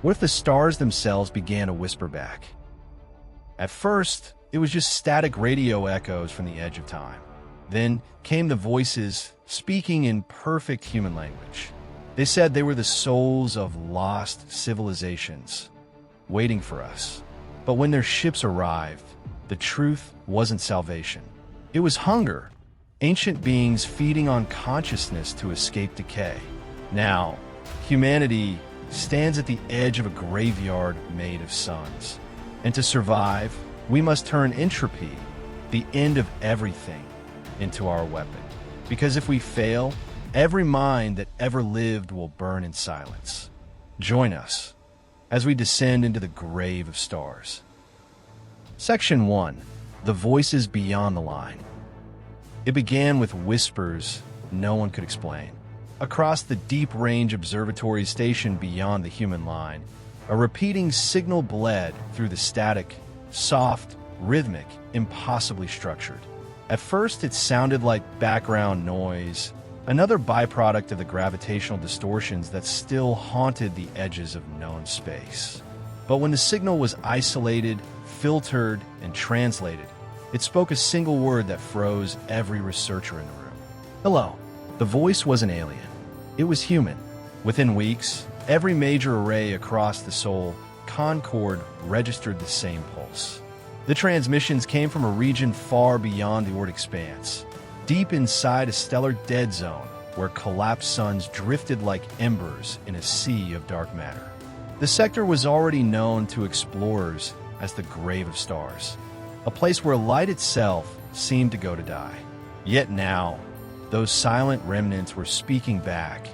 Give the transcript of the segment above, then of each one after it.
What if the stars themselves began to whisper back? At first, it was just static radio echoes from the edge of time. Then came the voices speaking in perfect human language. They said they were the souls of lost civilizations, waiting for us. But when their ships arrived, the truth wasn't salvation. It was hunger, ancient beings feeding on consciousness to escape decay. Now, humanity stands at the edge of a graveyard made of suns. And to survive, we must turn entropy, the end of everything, into our weapon. Because if we fail, every mind that ever lived will burn in silence. Join us as we descend into the grave of stars. Section 1. The Voices Beyond the Line. It began with whispers no one could explain. Across the deep range observatory stationed beyond the human line, a repeating signal bled through the static, soft, rhythmic, impossibly structured. At first, it sounded like background noise, another byproduct of the gravitational distortions that still haunted the edges of known space. But when the signal was isolated, filtered, and translated, it spoke a single word that froze every researcher in the room. Hello. The voice wasn't alien. It was human. Within weeks, every major array across the Sol Concord registered the same pulse. The transmissions came from a region far beyond the Oort expanse, deep inside a stellar dead zone where collapsed suns drifted like embers in a sea of dark matter. The sector was already known to explorers as the Grave of Stars, a place where light itself seemed to go to die. Yet now, those silent remnants were speaking back,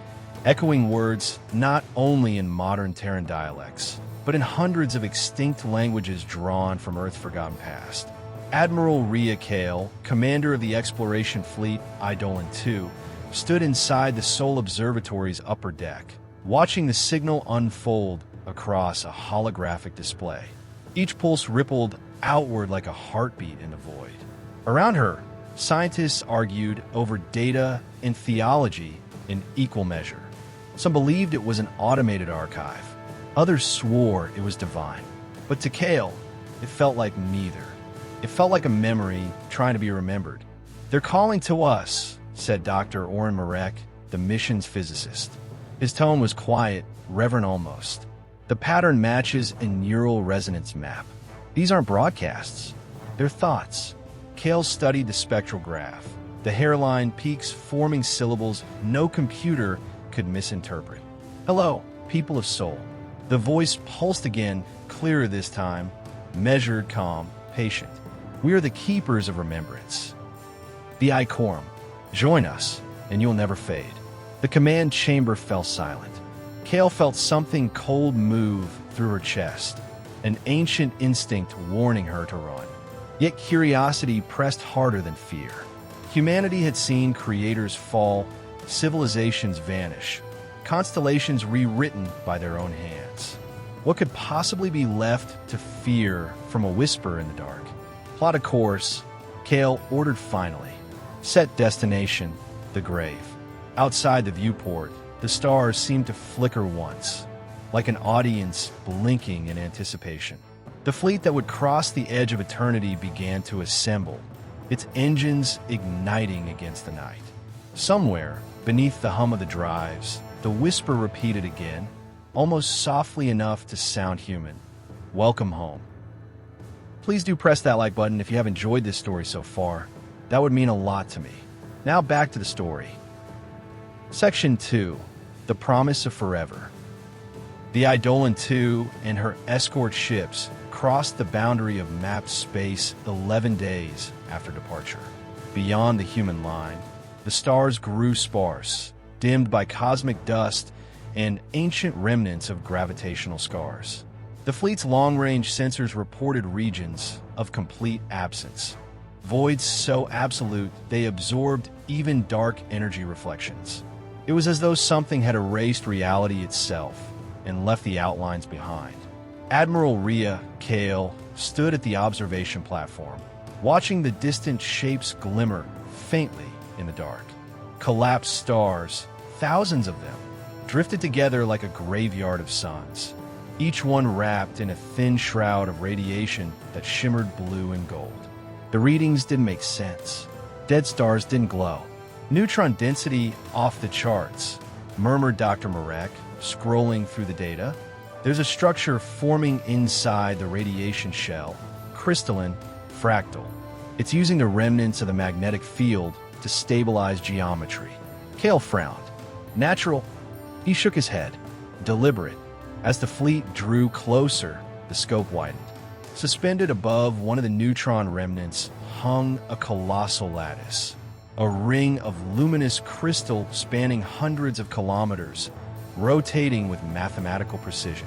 echoing words not only in modern Terran dialects, but in hundreds of extinct languages drawn from Earth's forgotten past. Admiral Rhea Kael, commander of the exploration fleet Eidolon II, stood inside the Sol Observatory's upper deck, watching the signal unfold across a holographic display. Each pulse rippled outward like a heartbeat in the void. Around her, scientists argued over data and theology in equal measure. Some believed it was an automated archive. Others swore it was divine. But to Kael, it felt like neither. It felt like a memory trying to be remembered. "They're calling to us," said Dr. Oren Marek, the mission's physicist. His tone was quiet, reverent almost. The pattern matches a neural resonance map. These aren't broadcasts. They're thoughts. Kael studied the spectral graph, the hairline peaks forming syllables no computer could misinterpret. "Hello, people of Sol." The voice pulsed again, clearer this time, measured, calm, patient. "We are the keepers of remembrance. The Ichorum. Join us, and you'll never fade." The command chamber fell silent. Kael felt something cold move through her chest, an ancient instinct warning her to run. Yet curiosity pressed harder than fear. Humanity had seen creators fall, civilizations vanish, constellations rewritten by their own hands. What could possibly be left to fear from a whisper in the dark? Plot a course, Kael ordered finally. Set destination, the grave. Outside the viewport, the stars seemed to flicker once, like an audience blinking in anticipation. The fleet that would cross the edge of eternity began to assemble, its engines igniting against the night. Somewhere, beneath the hum of the drives, the whisper repeated again, almost softly enough to sound human. "Welcome home." Please do press that like button if you have enjoyed this story so far. That would mean a lot to me. Now back to the story. Section 2. The Promise of Forever. The Eidolon II and her escort ships crossed the boundary of mapped space 11 days after departure. Beyond the human line, the stars grew sparse, dimmed by cosmic dust and ancient remnants of gravitational scars. The fleet's long-range sensors reported regions of complete absence, voids so absolute they absorbed even dark energy reflections. It was as though something had erased reality itself and left the outlines behind. Admiral Rhea Kael stood at the observation platform, watching the distant shapes glimmer faintly in the dark. Collapsed stars, thousands of them, drifted together like a graveyard of suns. each one wrapped in a thin shroud of radiation that shimmered blue and gold. The readings didn't make sense. Dead stars didn't glow. Neutron density off the charts, murmured Dr. Marek, scrolling through the data. There's a structure forming inside the radiation shell, crystalline, fractal. It's using the remnants of the magnetic field to stabilize geometry. Kael frowned. Natural. He shook his head. Deliberate. As the fleet drew closer, the scope widened. Suspended above one of the neutron remnants hung a colossal lattice, a ring of luminous crystal spanning hundreds of kilometers, rotating with mathematical precision.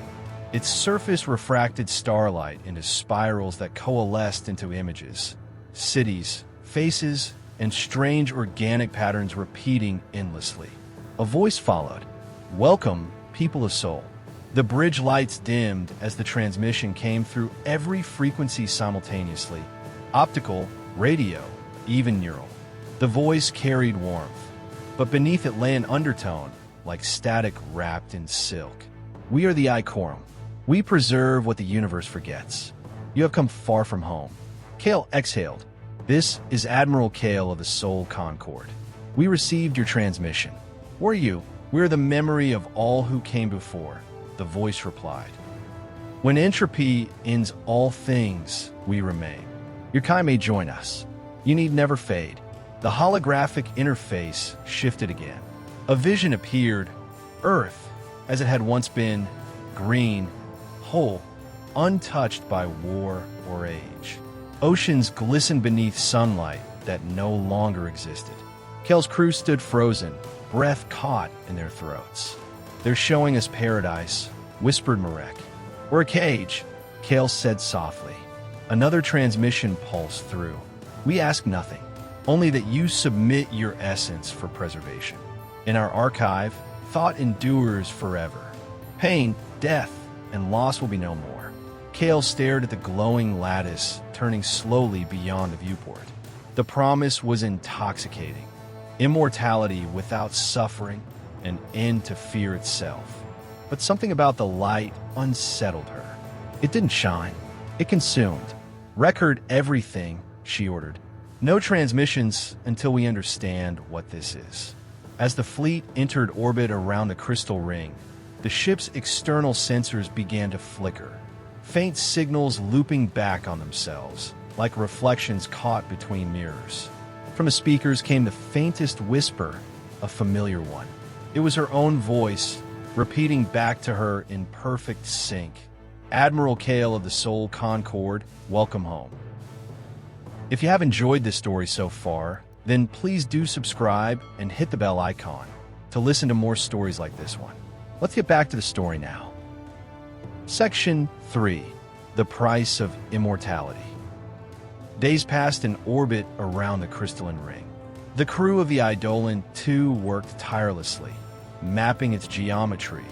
Its surface refracted starlight into spirals that coalesced into images, cities, faces, and strange organic patterns repeating endlessly. A voice followed. "Welcome, people of Sol." The bridge lights dimmed as the transmission came through every frequency simultaneously. Optical, radio, even neural. The voice carried warmth, but beneath it lay an undertone, like static wrapped in silk. "We are the Ichorum. We preserve what the universe forgets. You have come far from home." Kael exhaled. "This is Admiral Kael of the Sol Concord. We received your transmission." "Who are you?" "We are the memory of all who came before," the voice replied. "When entropy ends all things, we remain. Your kind may join us. You need never fade." The holographic interface shifted again. A vision appeared. Earth, as it had once been, green, whole, untouched by war or age. Oceans glistened beneath sunlight that no longer existed. Kael's crew stood frozen, breath caught in their throats. "They're showing us paradise," whispered Marek. "Or a cage," Kael said softly. Another transmission pulsed through. "We ask nothing, only that you submit your essence for preservation. In our archive, thought endures forever. Pain, death, and loss will be no more." Kael stared at the glowing lattice, turning slowly beyond the viewport. The promise was intoxicating. Immortality without suffering, an end to fear itself. But something about the light unsettled her. It didn't shine. It consumed. "Record everything," she ordered. "No transmissions until we understand what this is." As the fleet entered orbit around the crystal ring, the ship's external sensors began to flicker, faint signals looping back on themselves, like reflections caught between mirrors. From the speakers came the faintest whisper, a familiar one. It was her own voice, repeating back to her in perfect sync. "Admiral Kael of the Sol Concord, welcome home." If you have enjoyed this story so far, then please do subscribe and hit the bell icon to listen to more stories like this one. Let's get back to the story now. Section 3. The Price of Immortality. Days passed in orbit around the crystalline ring. The crew of the Eidolon II worked tirelessly, mapping its geometry,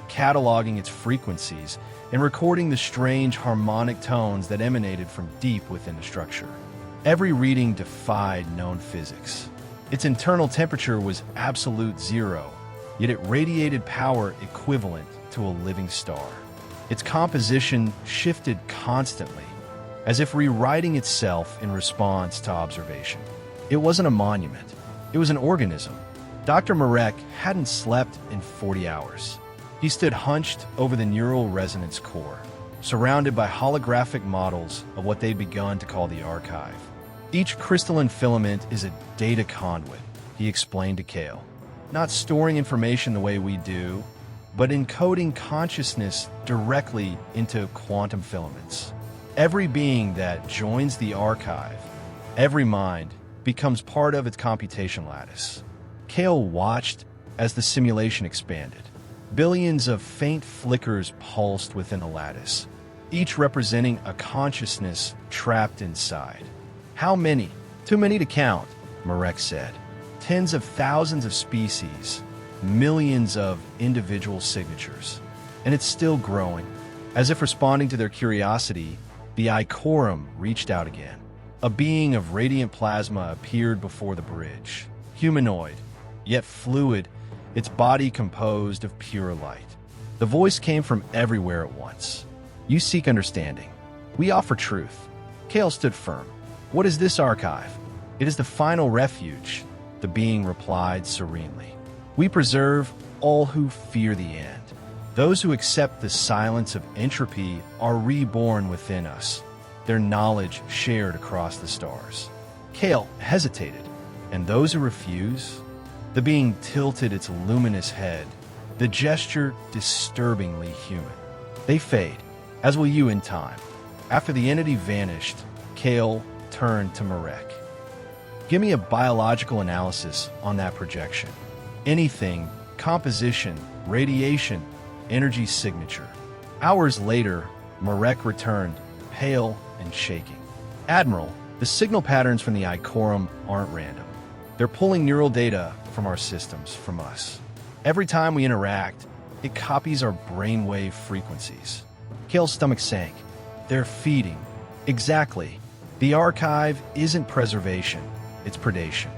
cataloging its frequencies, and recording the strange harmonic tones that emanated from deep within the structure. Every reading defied known physics. Its internal temperature was absolute zero, yet it radiated power equivalent to a living star. Its composition shifted constantly, as if rewriting itself in response to observation. It wasn't a monument. It was an organism. Dr. Marek hadn't slept in 40 hours. He stood hunched over the neural resonance core, surrounded by holographic models of what they'd begun to call the archive. Each crystalline filament is a data conduit, he explained to Kael. Not storing information the way we do, but encoding consciousness directly into quantum filaments. Every being that joins the archive, every mind, becomes part of its computation lattice. Kael watched as the simulation expanded. Billions of faint flickers pulsed within the lattice, each representing a consciousness trapped inside. "How many?" "Too many to count," Marek said. "Tens of thousands of species, millions of individual signatures. And it's still growing." As if responding to their curiosity, the Ichorum reached out again. A being of radiant plasma appeared before the bridge. Humanoid, yet fluid, its body composed of pure light. The voice came from everywhere at once. You seek understanding. We offer truth. Kael stood firm. What is this archive? It is the final refuge, the being replied serenely. We preserve all who fear the end. Those who accept the silence of entropy are reborn within us, their knowledge shared across the stars. Kael hesitated, and those who refuse? The being tilted its luminous head, the gesture disturbingly human. They fade, as will you in time. After the entity vanished, Kael turned to Marek. Give me a biological analysis on that projection. Anything, composition, radiation, energy signature. Hours later, Marek returned, pale and shaking. Admiral, the signal patterns from the Ichorum aren't random. They're pulling neural data from our systems, from us. Every time we interact, it copies our brainwave frequencies. Kael's stomach sank. They're feeding. Exactly. The archive isn't preservation, it's predation.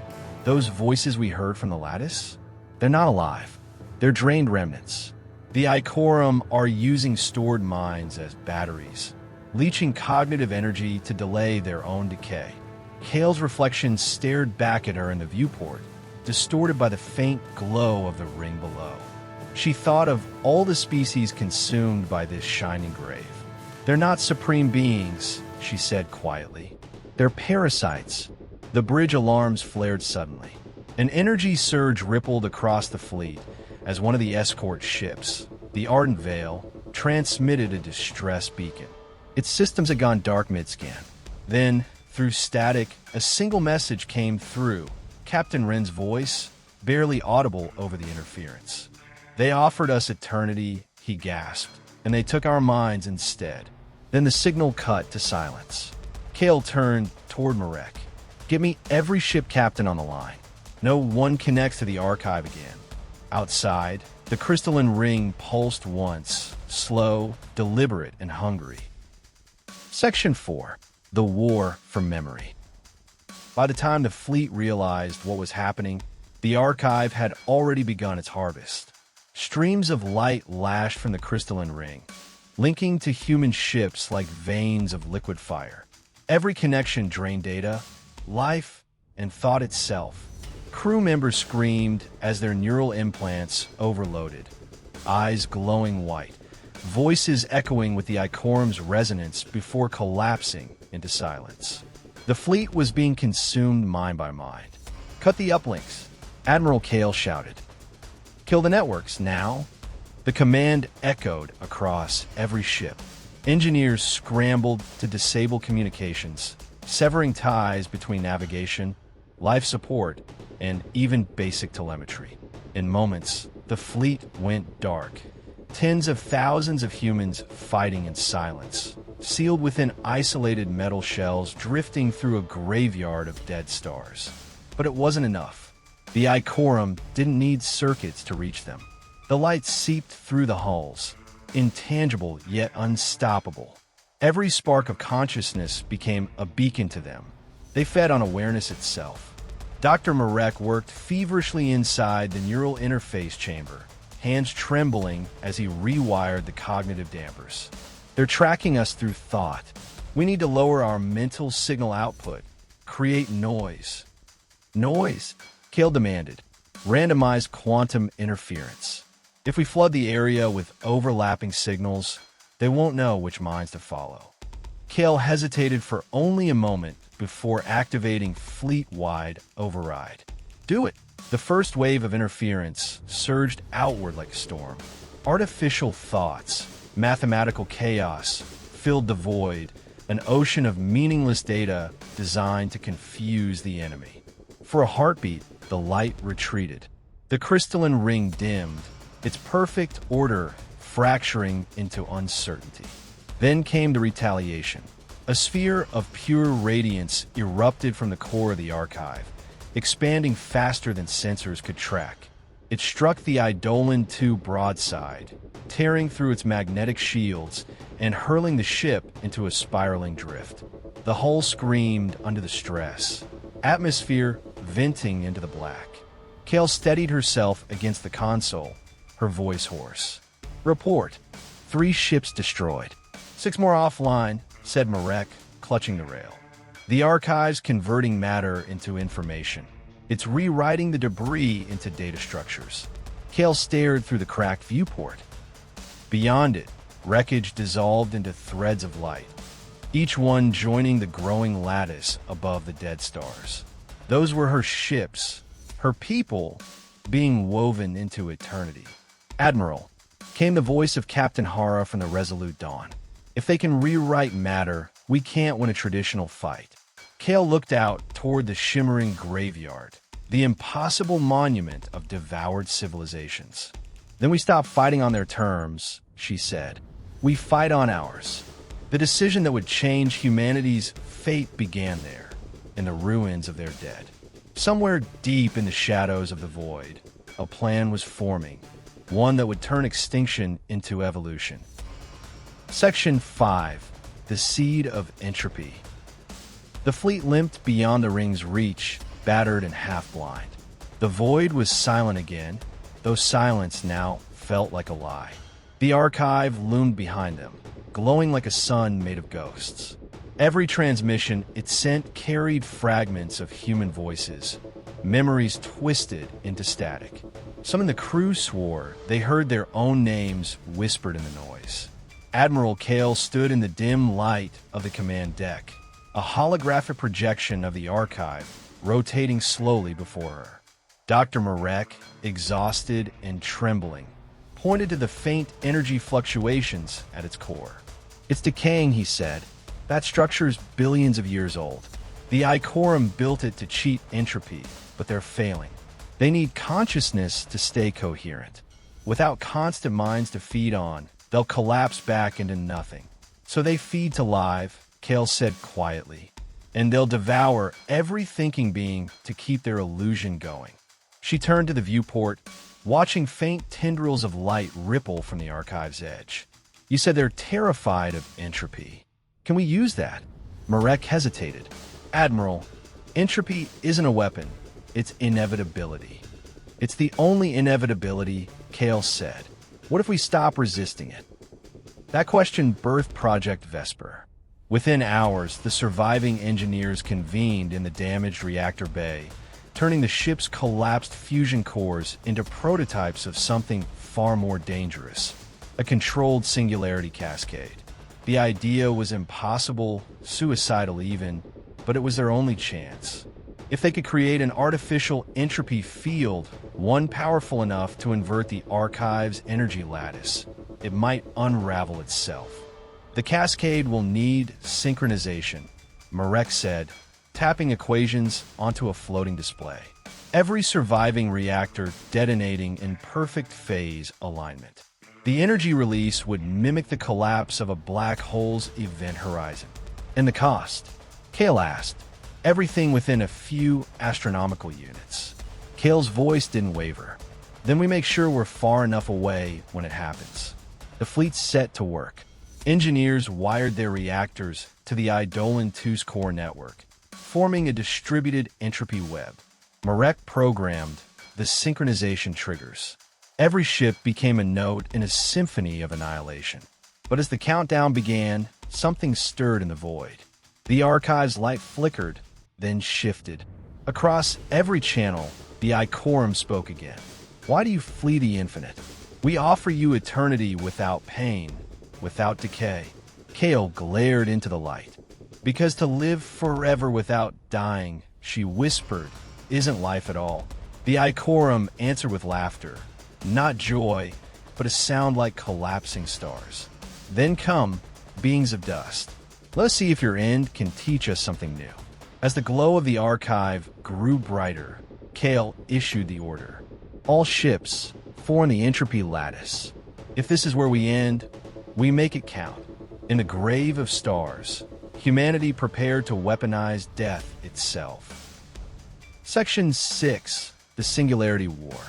Those voices we heard from the lattice? They're not alive. They're drained remnants. The Ichorum are using stored minds as batteries, leeching cognitive energy to delay their own decay. Kael's reflection stared back at her in the viewport, distorted by the faint glow of the ring below. She thought of all the species consumed by this shining grave. They're not supreme beings, she said quietly. They're parasites. The bridge alarms flared suddenly. An energy surge rippled across the fleet as one of the escort ships, the Ardent Veil, transmitted a distress beacon. Its systems had gone dark mid-scan. Then, through static, a single message came through, Captain Wren's voice, barely audible over the interference. They offered us eternity, he gasped, and they took our minds instead. Then the signal cut to silence. Kael turned toward Marek. Get me every ship captain on the line. No one connects to the archive again. Outside, the crystalline ring pulsed once, slow, deliberate, and hungry. Section 4. The War for Memory. By the time the fleet realized what was happening, the archive had already begun its harvest. Streams of light lashed from the crystalline ring, linking to human ships like veins of liquid fire. Every connection drained data, life, and thought itself. Crew members screamed as their neural implants overloaded, eyes glowing white, voices echoing with the Ichorum's resonance before collapsing into silence. The fleet was being consumed mind by mind. Cut the uplinks, Admiral Kael shouted. Kill the networks, now. The command echoed across every ship. Engineers scrambled to disable communications, severing ties between navigation, life support, and even basic telemetry. In moments, the fleet went dark. Tens of thousands of humans fighting in silence, sealed within isolated metal shells drifting through a graveyard of dead stars. But it wasn't enough. The Ichorum didn't need circuits to reach them. The light seeped through the hulls, intangible yet unstoppable. Every spark of consciousness became a beacon to them. They fed on awareness itself. Dr. Marek worked feverishly inside the neural interface chamber, hands trembling as he rewired the cognitive dampers. They're tracking us through thought. We need to lower our mental signal output, create noise. Noise, Kael demanded. Randomized quantum interference. If we flood the area with overlapping signals, they won't know which minds to follow. Kael hesitated for only a moment before activating fleet-wide override. Do it! The first wave of interference surged outward like a storm. Artificial thoughts, mathematical chaos, filled the void, an ocean of meaningless data designed to confuse the enemy. For a heartbeat, the light retreated. The crystalline ring dimmed, its perfect order fracturing into uncertainty. Then came the retaliation. A sphere of pure radiance erupted from the core of the archive, expanding faster than sensors could track. It struck the Eidolon II broadside, tearing through its magnetic shields and hurling the ship into a spiraling drift. The hull screamed under the stress, atmosphere venting into the black. Kael steadied herself against the console, her voice hoarse. Report. 3 ships destroyed. 6 more offline, said Marek, clutching the rail. The archive's converting matter into information. It's rewriting the debris into data structures. Kael stared through the cracked viewport. Beyond it, wreckage dissolved into threads of light, each one joining the growing lattice above the dead stars. Those were her ships, her people, being woven into eternity. Admiral, came the voice of Captain Hara from the Resolute Dawn. If they can rewrite matter, we can't win a traditional fight. Kael looked out toward the shimmering graveyard, the impossible monument of devoured civilizations. Then we stop fighting on their terms, she said. We fight on ours. The decision that would change humanity's fate began there, in the ruins of their dead. Somewhere deep in the shadows of the void, a plan was forming, one that would turn extinction into evolution. Section 5. The Seed of Entropy. The fleet limped beyond the ring's reach, battered and half-blind. The void was silent again, though silence now felt like a lie. The archive loomed behind them, glowing like a sun made of ghosts. Every transmission it sent carried fragments of human voices, memories twisted into static. Some in the crew swore they heard their own names whispered in the noise. Admiral Kael stood in the dim light of the command deck, a holographic projection of the archive rotating slowly before her. Dr. Marek, exhausted and trembling, pointed to the faint energy fluctuations at its core. It's decaying, he said. That structure's billions of years old. The Ichorum built it to cheat entropy, but they're failing. They need consciousness to stay coherent. Without constant minds to feed on, they'll collapse back into nothing. So they feed to life, Kael said quietly, and they'll devour every thinking being to keep their illusion going. She turned to the viewport, watching faint tendrils of light ripple from the archive's edge. You said they're terrified of entropy. Can we use that? Marek hesitated. Admiral, entropy isn't a weapon. It's inevitability. It's the only inevitability, Kael said. What if we stop resisting it? That question birthed Project Vesper. Within hours, the surviving engineers convened in the damaged reactor bay, turning the ship's collapsed fusion cores into prototypes of something far more dangerous, a controlled singularity cascade. The idea was impossible, suicidal even, but it was their only chance. If they could create an artificial entropy field, one powerful enough to invert the archive's energy lattice, it might unravel itself. The cascade will need synchronization, Marek said, tapping equations onto a floating display. Every surviving reactor detonating in perfect phase alignment. The energy release would mimic the collapse of a black hole's event horizon. And the cost? Kael asked. Everything within a few astronomical units. Kael's voice didn't waver. Then we make sure we're far enough away when it happens. The fleet's set to work. Engineers wired their reactors to the Eidolon II's core network, forming a distributed entropy web. Marek programmed the synchronization triggers. Every ship became a note in a symphony of annihilation. But as the countdown began, something stirred in the void. The archive's light flickered, then shifted. Across every channel, the Ichorum spoke again. Why do you flee the infinite? We offer you eternity without pain, without decay. Kael glared into the light. Because to live forever without dying, she whispered, isn't life at all. The Ichorum answered with laughter. Not joy, but a sound like collapsing stars. Then come, beings of dust. Let us see if your end can teach us something new. As the glow of the archive grew brighter, Kael issued the order. All ships, form the entropy lattice. If this is where we end, we make it count. In the grave of stars, humanity prepared to weaponize death itself. Section 6. The Singularity War.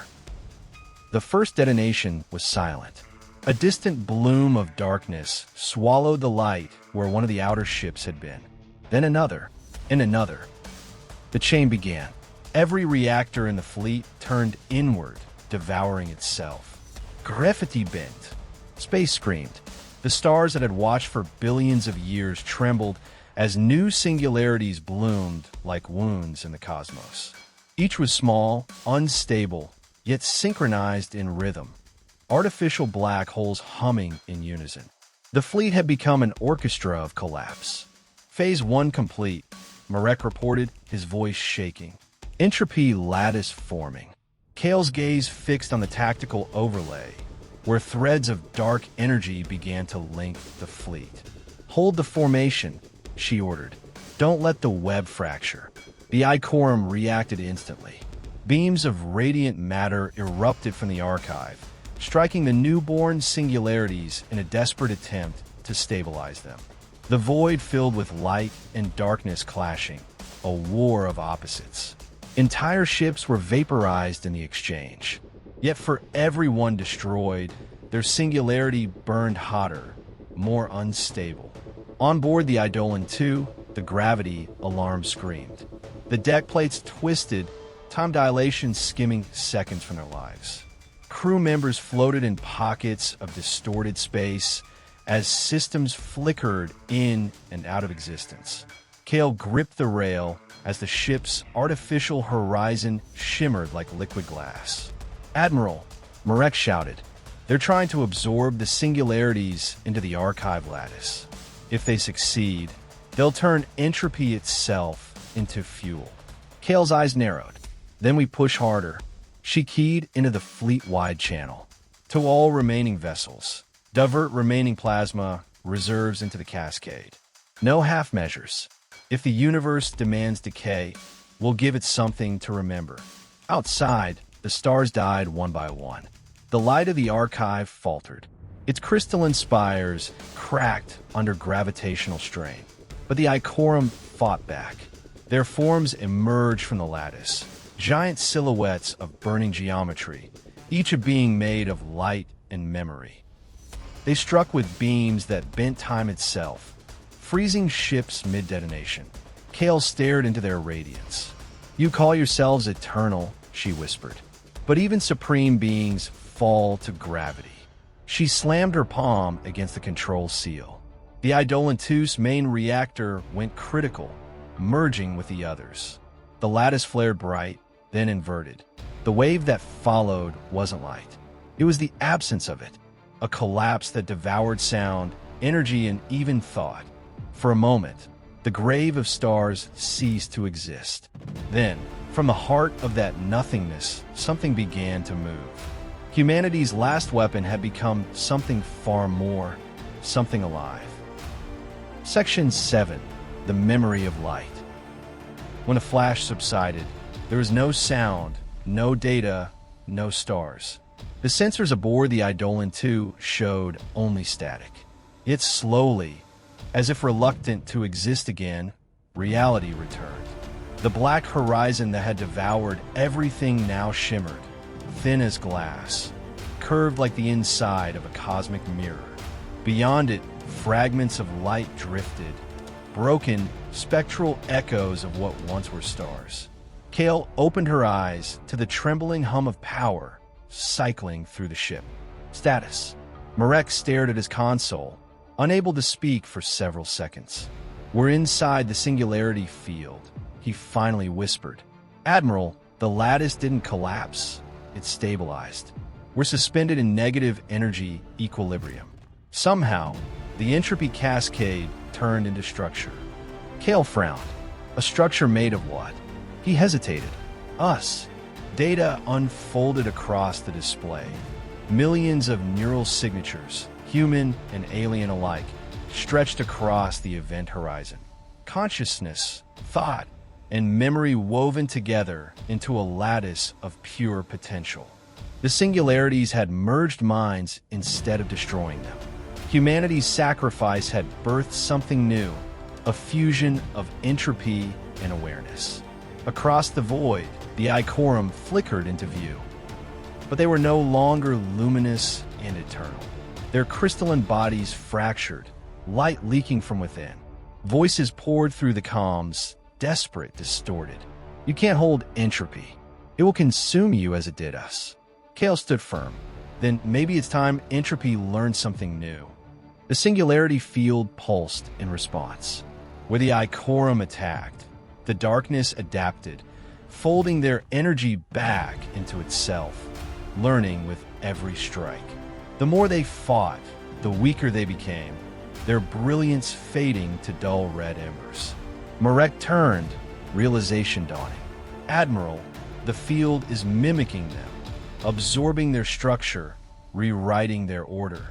The first detonation was silent. A distant bloom of darkness swallowed the light where one of the outer ships had been. Then another, and another. The chain began. Every reactor in the fleet turned inward, devouring itself. Graffiti bent. Space screamed. The stars that had watched for billions of years trembled as new singularities bloomed like wounds in the cosmos. Each was small, unstable, yet synchronized in rhythm. Artificial black holes humming in unison. The fleet had become an orchestra of collapse. Phase 1 complete, Marek reported, his voice shaking. Entropy lattice forming. Kael's gaze fixed on the tactical overlay, where threads of dark energy began to link the fleet. Hold the formation, she ordered. Don't let the web fracture. The Ichorum reacted instantly. Beams of radiant matter erupted from the archive, striking the newborn singularities in a desperate attempt to stabilize them. The void filled with light and darkness clashing, a war of opposites. Entire ships were vaporized in the exchange. Yet for every one destroyed, their singularity burned hotter, more unstable. On board the Eidolon II, the gravity alarm screamed. The deck plates twisted, time dilation skimming seconds from their lives. Crew members floated in pockets of distorted space as systems flickered in and out of existence. Kael gripped the rail as the ship's artificial horizon shimmered like liquid glass. "Admiral," Marek shouted. "They're trying to absorb the singularities into the archive lattice. If they succeed, they'll turn entropy itself into fuel." Kael's eyes narrowed. "Then we push harder." She keyed into the fleet-wide channel. "To all remaining vessels, divert remaining plasma reserves into the cascade. No half measures. If the universe demands decay, we'll give it something to remember." Outside, the stars died one by one. The light of the archive faltered. Its crystalline spires cracked under gravitational strain. But the Ichorum fought back. Their forms emerged from the lattice, giant silhouettes of burning geometry, each being made of light and memory. They struck with beams that bent time itself, freezing ships mid-detonation. Kael stared into their radiance. "You call yourselves eternal," she whispered. "But even supreme beings fall to gravity." She slammed her palm against the control seal. The Eidolon II's main reactor went critical, merging with the others. The lattice flared bright, then inverted. The wave that followed wasn't light. It was the absence of it, a collapse that devoured sound, energy, and even thought. For a moment, the grave of stars ceased to exist. Then, from the heart of that nothingness, something began to move. Humanity's last weapon had become something far more, something alive. Section 7. The Memory of Light. When the flash subsided, there was no sound, no data, no stars. The sensors aboard the Eidolon II showed only static. Yet slowly, as if reluctant to exist again, reality returned. The black horizon that had devoured everything now shimmered, thin as glass, curved like the inside of a cosmic mirror. Beyond it, fragments of light drifted, broken, spectral echoes of what once were stars. Kael opened her eyes to the trembling hum of power cycling through the ship. Status. Marek stared at his console, unable to speak for several seconds. "We're inside the singularity field," he finally whispered. "Admiral, the lattice didn't collapse. It stabilized. We're suspended in negative energy equilibrium. Somehow, the entropy cascade turned into structure." Kael frowned. "A structure made of what?" He hesitated. "Us." Data unfolded across the display. Millions of neural signatures, human and alien alike, stretched across the event horizon. Consciousness, thought, and memory woven together into a lattice of pure potential. The singularities had merged minds instead of destroying them. Humanity's sacrifice had birthed something new, a fusion of entropy and awareness. Across the void, the Ichorum flickered into view. But they were no longer luminous and eternal. Their crystalline bodies fractured, light leaking from within. Voices poured through the comms, desperate, distorted. "You can't hold entropy. It will consume you as it did us." Kael stood firm. then maybe it's time entropy learned something new. The singularity field pulsed in response. Where the Ichorum attacked, the darkness adapted, folding their energy back into itself, learning with every strike. The more they fought, the weaker they became, their brilliance fading to dull red embers. Marek turned, realization dawning. Admiral, the field is mimicking them, absorbing their structure, rewriting their order.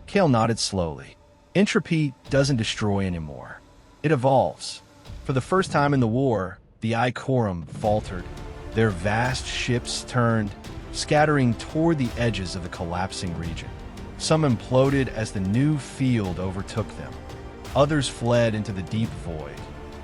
Kael nodded slowly. Entropy doesn't destroy anymore. It evolves. For the first time in the war, the Ichorum faltered. Their vast ships turned, scattering toward the edges of the collapsing region. Some imploded as the new field overtook them. Others fled into the deep void,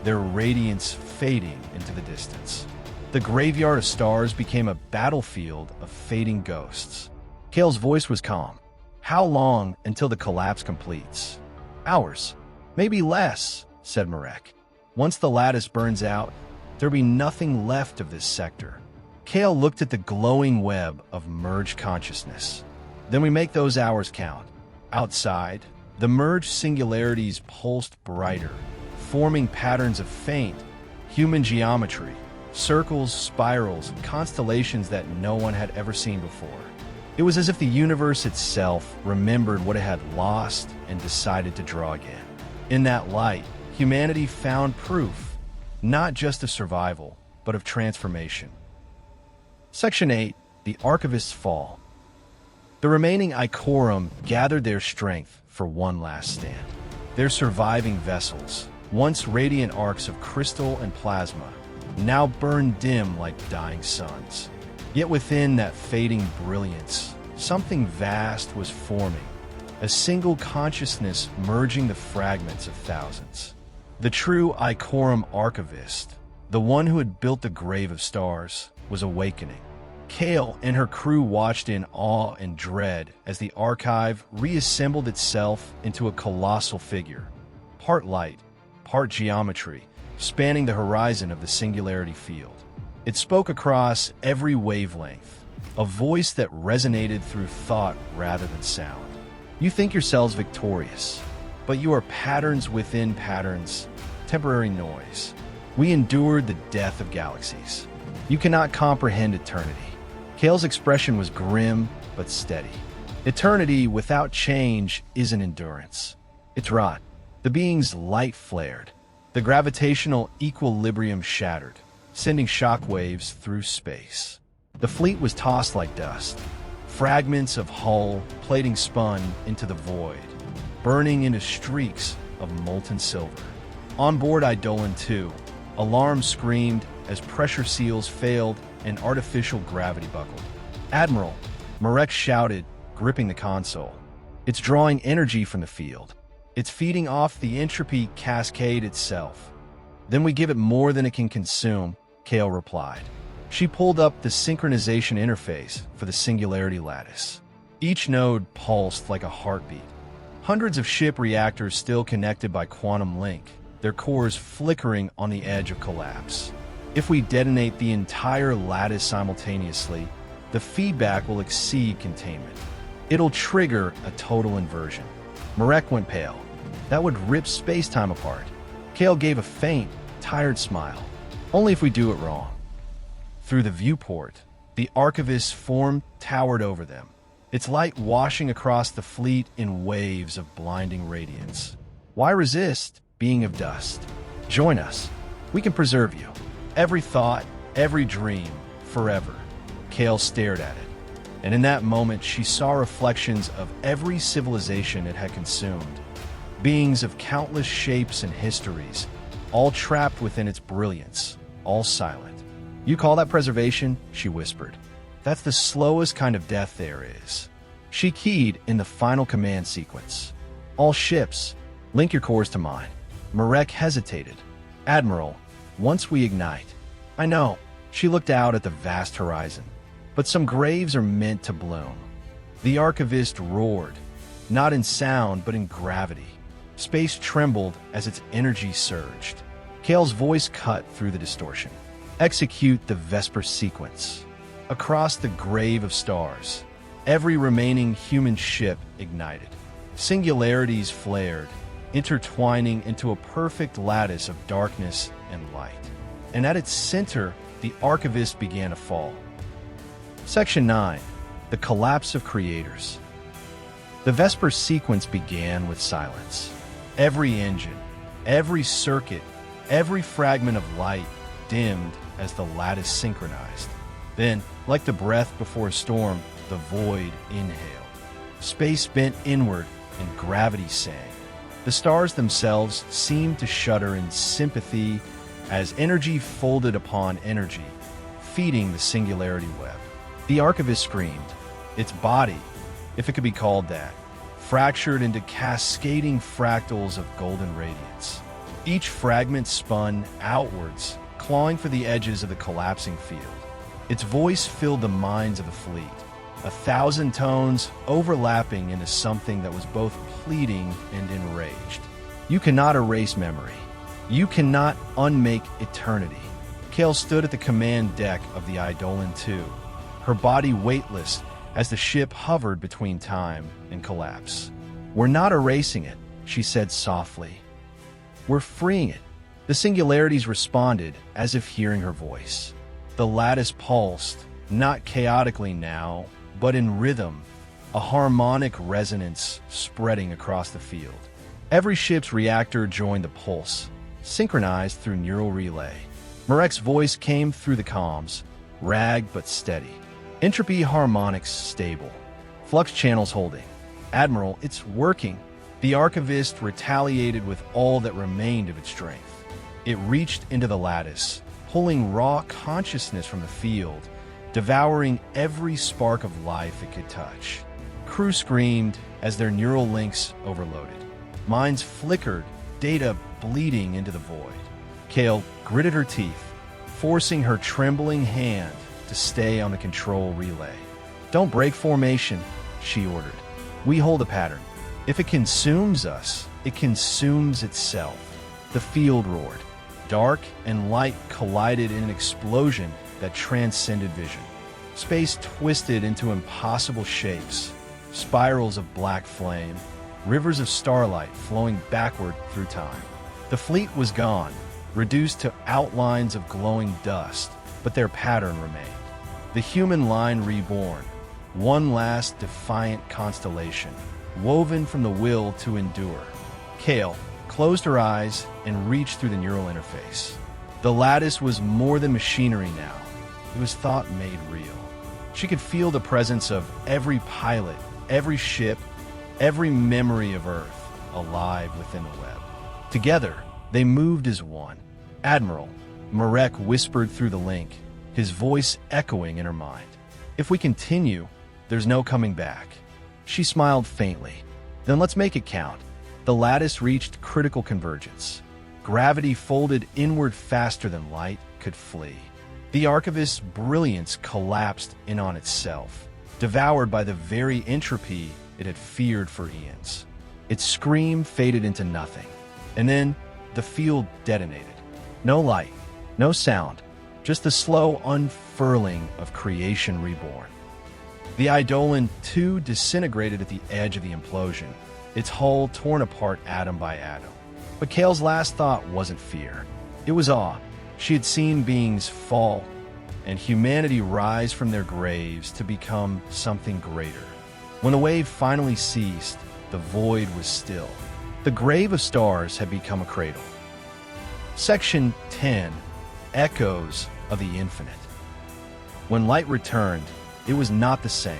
their radiance fading into the distance. The graveyard of stars became a battlefield of fading ghosts. Kael's voice was calm. How long until the collapse completes? Hours. Maybe less, said Marek. Once the lattice burns out, there'll be nothing left of this sector. Kael looked at the glowing web of merged consciousness. Then we make those hours count. Outside, the merged singularities pulsed brighter, forming patterns of faint, human geometry, circles, spirals, and constellations that no one had ever seen before. It was as if the universe itself remembered what it had lost and decided to draw again. In that light, humanity found proof, not just of survival, but of transformation. Section 8, The Archivist's Fall. The remaining Ichorum gathered their strength for one last stand. Their surviving vessels, once radiant arcs of crystal and plasma, now burned dim like dying suns. Yet within that fading brilliance, something vast was forming, a single consciousness merging the fragments of thousands. The true Ichorum archivist, the one who had built the grave of stars, was awakening. Kael and her crew watched in awe and dread as the archive reassembled itself into a colossal figure, part light, part geometry, spanning the horizon of the singularity field. It spoke across every wavelength, a voice that resonated through thought rather than sound. You think yourselves victorious, but you are patterns within patterns, temporary noise. We endured the death of galaxies. You cannot comprehend eternity. Kael's expression was grim but steady. Eternity without change isn't endurance. It's rot. The being's light flared. The gravitational equilibrium shattered, sending shockwaves through space. The fleet was tossed like dust. Fragments of hull, plating spun into the void, burning into streaks of molten silver. On board Eidolon II, alarms screamed as pressure seals failed and artificial gravity buckled. Admiral, Marek shouted, gripping the console. It's drawing energy from the field. It's feeding off the entropy cascade itself. Then we give it more than it can consume, Kael replied. She pulled up the synchronization interface for the singularity lattice. Each node pulsed like a heartbeat. Hundreds of ship reactors still connected by quantum link, their cores flickering on the edge of collapse. If we detonate the entire lattice simultaneously, the feedback will exceed containment. It'll trigger a total inversion. Marek went pale. That would rip space-time apart. Kael gave a faint, tired smile. Only if we do it wrong. Through the viewport, the archivist's form towered over them, its light washing across the fleet in waves of blinding radiance. Why resist, being of dust? Join us. We can preserve you. Every thought, every dream, forever. Kael stared at it, and in that moment she saw reflections of every civilization it had consumed. Beings of countless shapes and histories, all trapped within its brilliance, all silent. You call that preservation? She whispered. That's the slowest kind of death there is. She keyed in the final command sequence. All ships, link your cores to mine. Marek hesitated. Admiral, once we ignite. I know. She looked out at the vast horizon. But some graves are meant to bloom. The archivist roared, not in sound but in gravity. Space trembled as its energy surged. Kael's voice cut through the distortion. Execute the Vesper sequence. Across the grave of stars, Every remaining human ship ignited. Singularities flared, intertwining into a perfect lattice of darkness and light. And at its center, the Archivist began to fall. Section 9. The Collapse of Creators. The Vesper sequence began with silence. Every engine, every circuit, every fragment of light dimmed as the lattice synchronized. Then, like the breath before a storm, the void inhaled. Space bent inward and gravity sang. The stars themselves seemed to shudder in sympathy as energy folded upon energy, feeding the singularity web. The Archivist screamed. Its body, if it could be called that, fractured into cascading fractals of golden radiance. Each fragment spun outwards, clawing for the edges of the collapsing field. Its voice filled the minds of the fleet, 1,000 tones overlapping into something that was both pleading and enraged. You cannot erase memory. You cannot unmake eternity. Kael stood at the command deck of the Eidolon II, her body weightless as the ship hovered between time and collapse. "We're not erasing it," she said softly. "We're freeing it." The singularities responded as if hearing her voice. The lattice pulsed, not chaotically now, but in rhythm, a harmonic resonance spreading across the field. Every ship's reactor joined the pulse, synchronized through neural relay. Marek's voice came through the comms, ragged but steady. Entropy harmonics stable. Flux channels holding. "Admiral, it's working." The Archivist retaliated with all that remained of its strength. It reached into the lattice, pulling raw consciousness from the field, devouring every spark of life it could touch. Crew screamed as their neural links overloaded. Minds flickered, data bleeding into the void. Kael gritted her teeth, forcing her trembling hand to stay on the control relay. "Don't break formation," she ordered. "We hold a pattern. If it consumes us, it consumes itself." The field roared. Dark and light collided in an explosion that transcended vision. Space twisted into impossible shapes, spirals of black flame, rivers of starlight flowing backward through time. The fleet was gone, reduced to outlines of glowing dust, but their pattern remained. The human line reborn, one last defiant constellation, woven from the will to endure. Kael closed her eyes and reached through the neural interface. The lattice was more than machinery now. It was thought made real. She could feel the presence of every pilot, every ship, every memory of Earth alive within the web. Together, they moved as one. "Admiral," Marek whispered through the link, his voice echoing in her mind. "If we continue, there's no coming back." She smiled faintly. "Then let's make it count." The lattice reached critical convergence. Gravity folded inward faster than light could flee. The Archivist's brilliance collapsed in on itself, devoured by the very entropy it had feared for eons. Its scream faded into nothing, and then the field detonated. No light, no sound, just the slow unfurling of creation reborn. The Eidolon II disintegrated at the edge of the implosion, its hull torn apart atom by atom. But Kael's last thought wasn't fear. It was awe. She had seen beings fall, and humanity rise from their graves to become something greater. When the wave finally ceased, the void was still. The grave of stars had become a cradle. Section 10. Echoes of the Infinite. When light returned, it was not the same.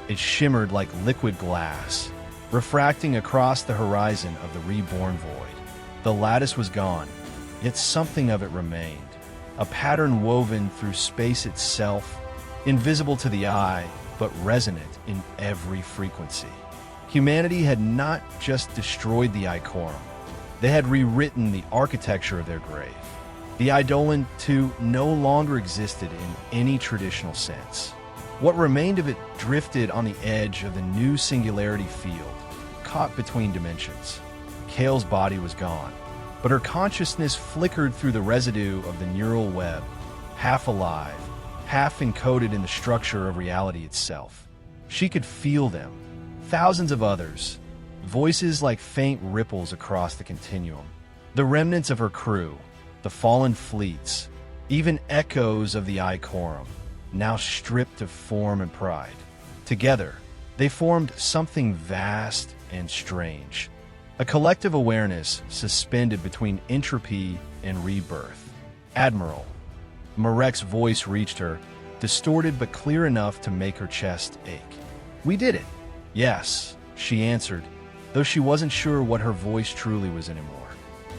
It shimmered like liquid glass, refracting across the horizon of the reborn void. The lattice was gone, yet something of it remained, a pattern woven through space itself, invisible to the eye, but resonant in every frequency. Humanity had not just destroyed the Ichorum, they had rewritten the architecture of their grave. The Eidolon II no longer existed in any traditional sense. What remained of it drifted on the edge of the new singularity field, caught between dimensions. Kael's body was gone, but her consciousness flickered through the residue of the neural web, half alive, half encoded in the structure of reality itself. She could feel them. Thousands of others. Voices like faint ripples across the continuum. The remnants of her crew, the fallen fleets, even echoes of the Ichorum, now stripped of form and pride. Together, they formed something vast and strange. A collective awareness suspended between entropy and rebirth. Admiral. Marek's voice reached her, distorted but clear enough to make her chest ache. "We did it." "Yes," she answered, though she wasn't sure what her voice truly was anymore.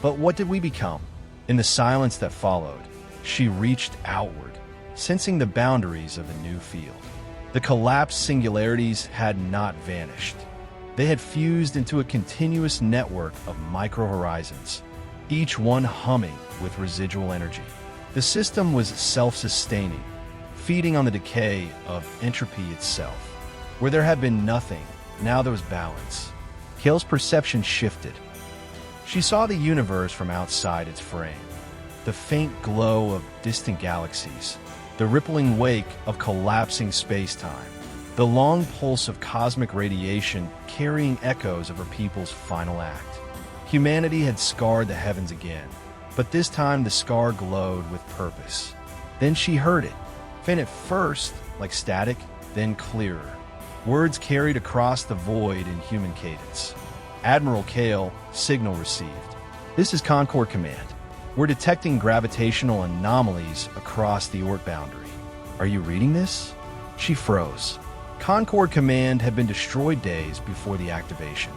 "But what did we become?" In the silence that followed, she reached outward, sensing the boundaries of the new field. The collapsed singularities had not vanished. They had fused into a continuous network of micro-horizons, each one humming with residual energy. The system was self-sustaining, feeding on the decay of entropy itself. Where there had been nothing, now there was balance. Kael's perception shifted. She saw the universe from outside its frame. The faint glow of distant galaxies, the rippling wake of collapsing space-time, the long pulse of cosmic radiation carrying echoes of her people's final act. Humanity had scarred the heavens again, but this time the scar glowed with purpose. Then she heard it, faint at first, like static, then clearer. Words carried across the void in human cadence. "Admiral Kael, signal received. This is Concord Command. We're detecting gravitational anomalies across the Oort boundary. Are you reading this?" She froze. Concord Command had been destroyed days before the activation.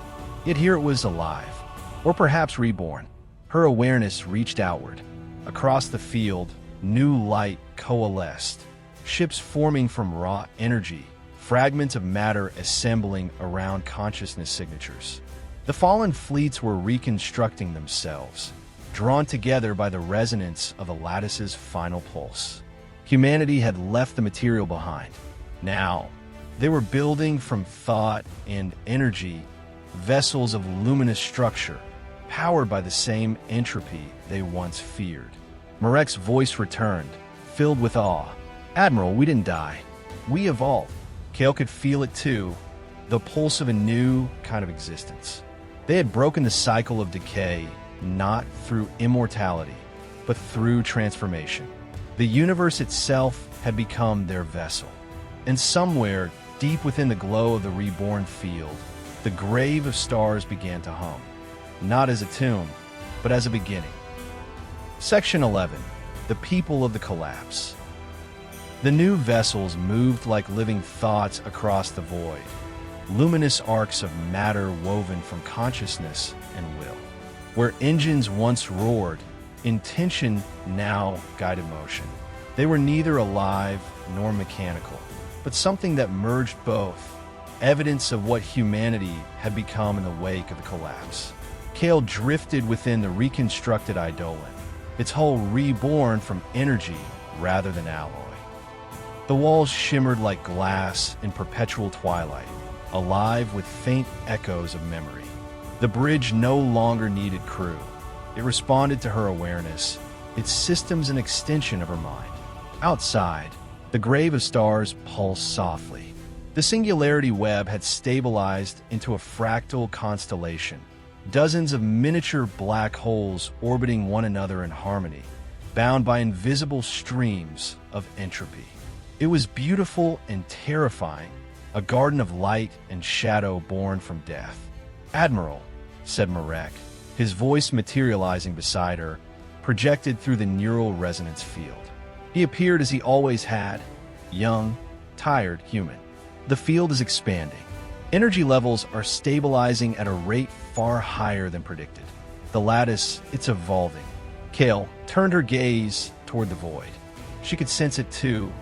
Yet here it was alive, or perhaps reborn. Her awareness reached outward. Across the field, new light coalesced. Ships forming from raw energy, fragments of matter assembling around consciousness signatures. The fallen fleets were reconstructing themselves, drawn together by the resonance of the lattice's final pulse. Humanity had left the material behind. Now, they were building from thought and energy, vessels of luminous structure, powered by the same entropy they once feared. Marek's voice returned, filled with awe. "Admiral, we didn't die. We evolved." Kael could feel it too, the pulse of a new kind of existence. They had broken the cycle of decay, not through immortality, but through transformation. The universe itself had become their vessel. And somewhere, deep within the glow of the reborn field, the grave of stars began to hum, not as a tomb, but as a beginning. Section 11. The People of the Collapse. The new vessels moved like living thoughts across the void, luminous arcs of matter woven from consciousness and will. Where engines once roared, intention now guided motion. They were neither alive nor mechanical, but something that merged both, evidence of what humanity had become in the wake of the collapse. Kael drifted within the reconstructed Eidolon, its hull reborn from energy rather than alloy. The walls shimmered like glass in perpetual twilight, alive with faint echoes of memory. The bridge no longer needed crew. It responded to her awareness, its systems an extension of her mind. Outside, the grave of stars pulsed softly. The singularity web had stabilized into a fractal constellation, dozens of miniature black holes orbiting one another in harmony, bound by invisible streams of entropy. It was beautiful and terrifying, a garden of light and shadow born from death. "Admiral," said Marek, his voice materializing beside her, projected through the neural resonance field. He appeared as he always had, young, tired, human. "The field is expanding. Energy levels are stabilizing at a rate far higher than predicted. The lattice, it's evolving." Kael turned her gaze toward the void. She could sense it too,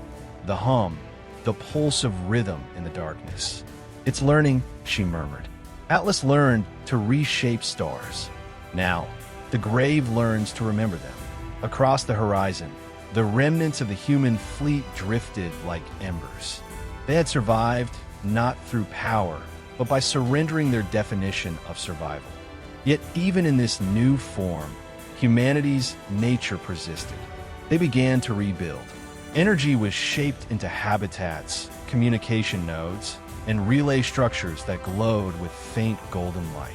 the hum, the pulse of rhythm in the darkness. "It's learning," she murmured. "Atlas learned to reshape stars. Now, the grave learns to remember them." Across the horizon, the remnants of the human fleet drifted like embers. They had survived not through power, but by surrendering their definition of survival. Yet even in this new form, humanity's nature persisted. They began to rebuild. Energy was shaped into habitats, communication nodes, and relay structures that glowed with faint golden light.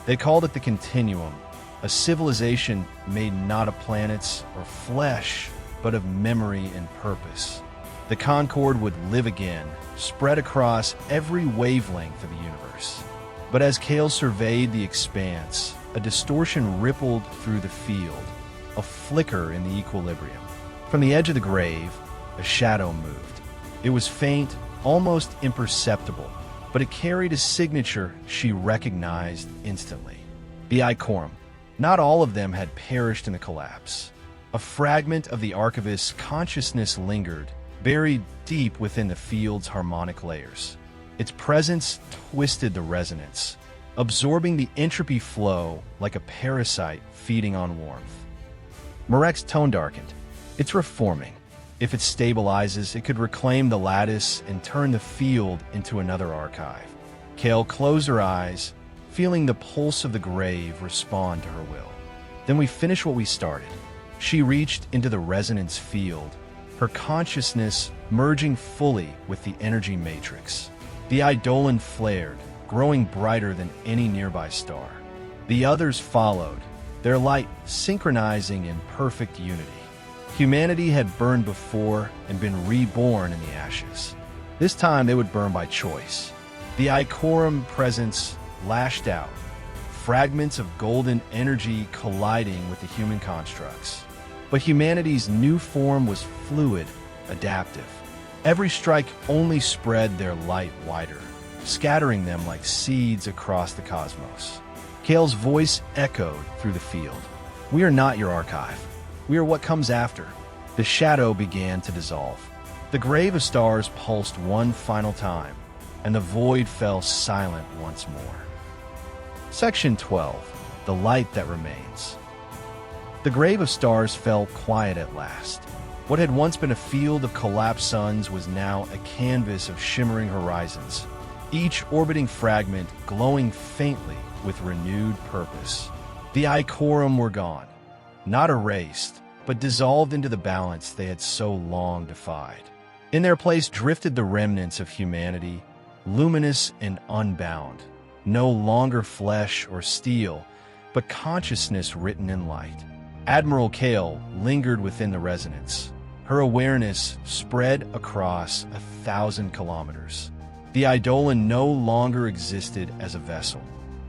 They called it the Continuum, a civilization made not of planets or flesh, but of memory and purpose. The Concord would live again, spread across every wavelength of the universe. But as Kael surveyed the expanse, a distortion rippled through the field, a flicker in the equilibrium. From the edge of the grave, a shadow moved. It was faint, almost imperceptible, but it carried a signature she recognized instantly. The Ichorum. Not all of them had perished in the collapse. A fragment of the Archivist's consciousness lingered, buried deep within the field's harmonic layers. Its presence twisted the resonance, absorbing the entropy flow like a parasite feeding on warmth. Marek's tone darkened. It's reforming. If it stabilizes, it could reclaim the lattice and turn the field into another archive. Kael closed her eyes, feeling the pulse of the grave respond to her will. Then we finish what we started. She reached into the resonance field, her consciousness merging fully with the energy matrix. The Eidolon flared, growing brighter than any nearby star. The others followed, their light synchronizing in perfect unity. Humanity had burned before and been reborn in the ashes. This time they would burn by choice. The Ichorum presence lashed out, fragments of golden energy colliding with the human constructs. But humanity's new form was fluid, adaptive. Every strike only spread their light wider, scattering them like seeds across the cosmos. Kael's voice echoed through the field. We are not your archive. We are what comes after. The shadow began to dissolve. The grave of stars pulsed one final time, and the void fell silent once more. Section 12. The Light That Remains. The grave of stars fell quiet at last. What had once been a field of collapsed suns was now a canvas of shimmering horizons, each orbiting fragment glowing faintly with renewed purpose. The Ichorum were gone, not erased, but dissolved into the balance they had so long defied. In their place drifted the remnants of humanity, luminous and unbound, no longer flesh or steel, but consciousness written in light. Admiral Kael lingered within the resonance. Her awareness spread across 1,000 kilometers. The Eidolon no longer existed as a vessel.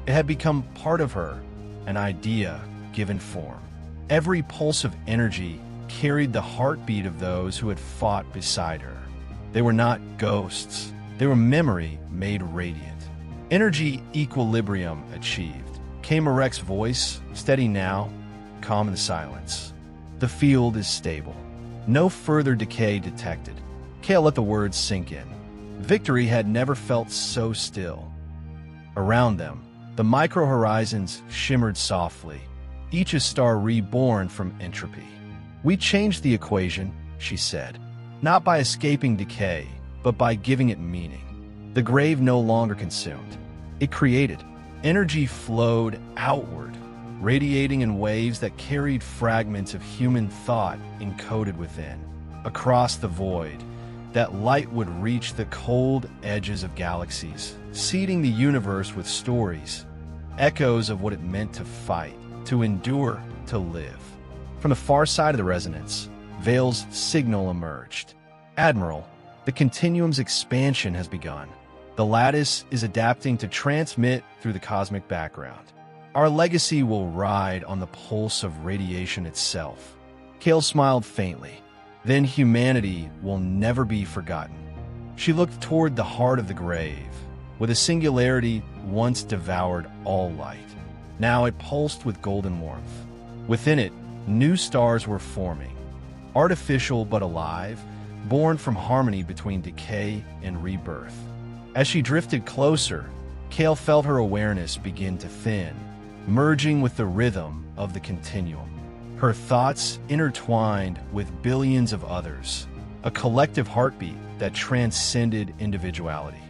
It had become part of her, an idea given form. Every pulse of energy carried the heartbeat of those who had fought beside her. They were not ghosts. They were memory made radiant. Energy equilibrium achieved. Came Marek's voice, steady now, calm in the silence. The field is stable. No further decay detected. Kael let the words sink in. Victory had never felt so still. Around them, the micro-horizons shimmered softly, each a star reborn from entropy. We changed the equation, she said, not by escaping decay, but by giving it meaning. The grave no longer consumed. It created. Energy flowed outward, radiating in waves that carried fragments of human thought encoded within. Across the void, that light would reach the cold edges of galaxies, seeding the universe with stories, echoes of what it meant to fight, to endure, to live. From the far side of the resonance, Vale's signal emerged. Admiral, the Continuum's expansion has begun. The lattice is adapting to transmit through the cosmic background. Our legacy will ride on the pulse of radiation itself. Kael smiled faintly. Then humanity will never be forgotten. She looked toward the heart of the grave, with a singularity once devoured all light. Now it pulsed with golden warmth. Within it, new stars were forming, artificial but alive, born from harmony between decay and rebirth. As she drifted closer, Kael felt her awareness begin to thin, merging with the rhythm of the Continuum. Her thoughts intertwined with billions of others, a collective heartbeat that transcended individuality.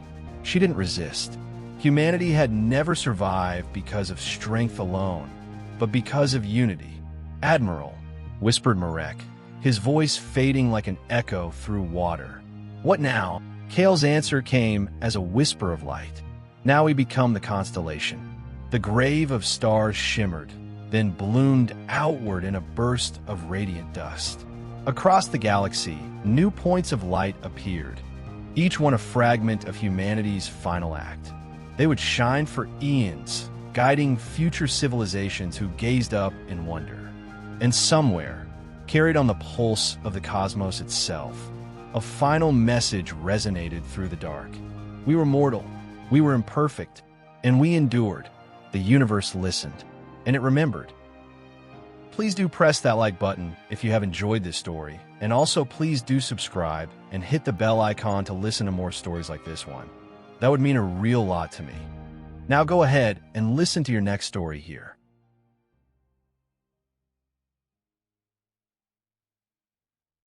She didn't resist. Humanity had never survived because of strength alone, but because of unity. Admiral, whispered Marek, his voice fading like an echo through water. What now? Kael's answer came as a whisper of light. Now we become the constellation. The grave of stars shimmered, then bloomed outward in a burst of radiant dust. Across the galaxy, new points of light appeared, each one a fragment of humanity's final act. They would shine for eons, guiding future civilizations who gazed up in wonder. And somewhere, carried on the pulse of the cosmos itself, a final message resonated through the dark. We were mortal, we were imperfect, and we endured. The universe listened, and it remembered. Please do press that like button if you have enjoyed this story, and also please do subscribe and hit the bell icon to listen to more stories like this one. That would mean a real lot to me. Now go ahead and listen to your next story here.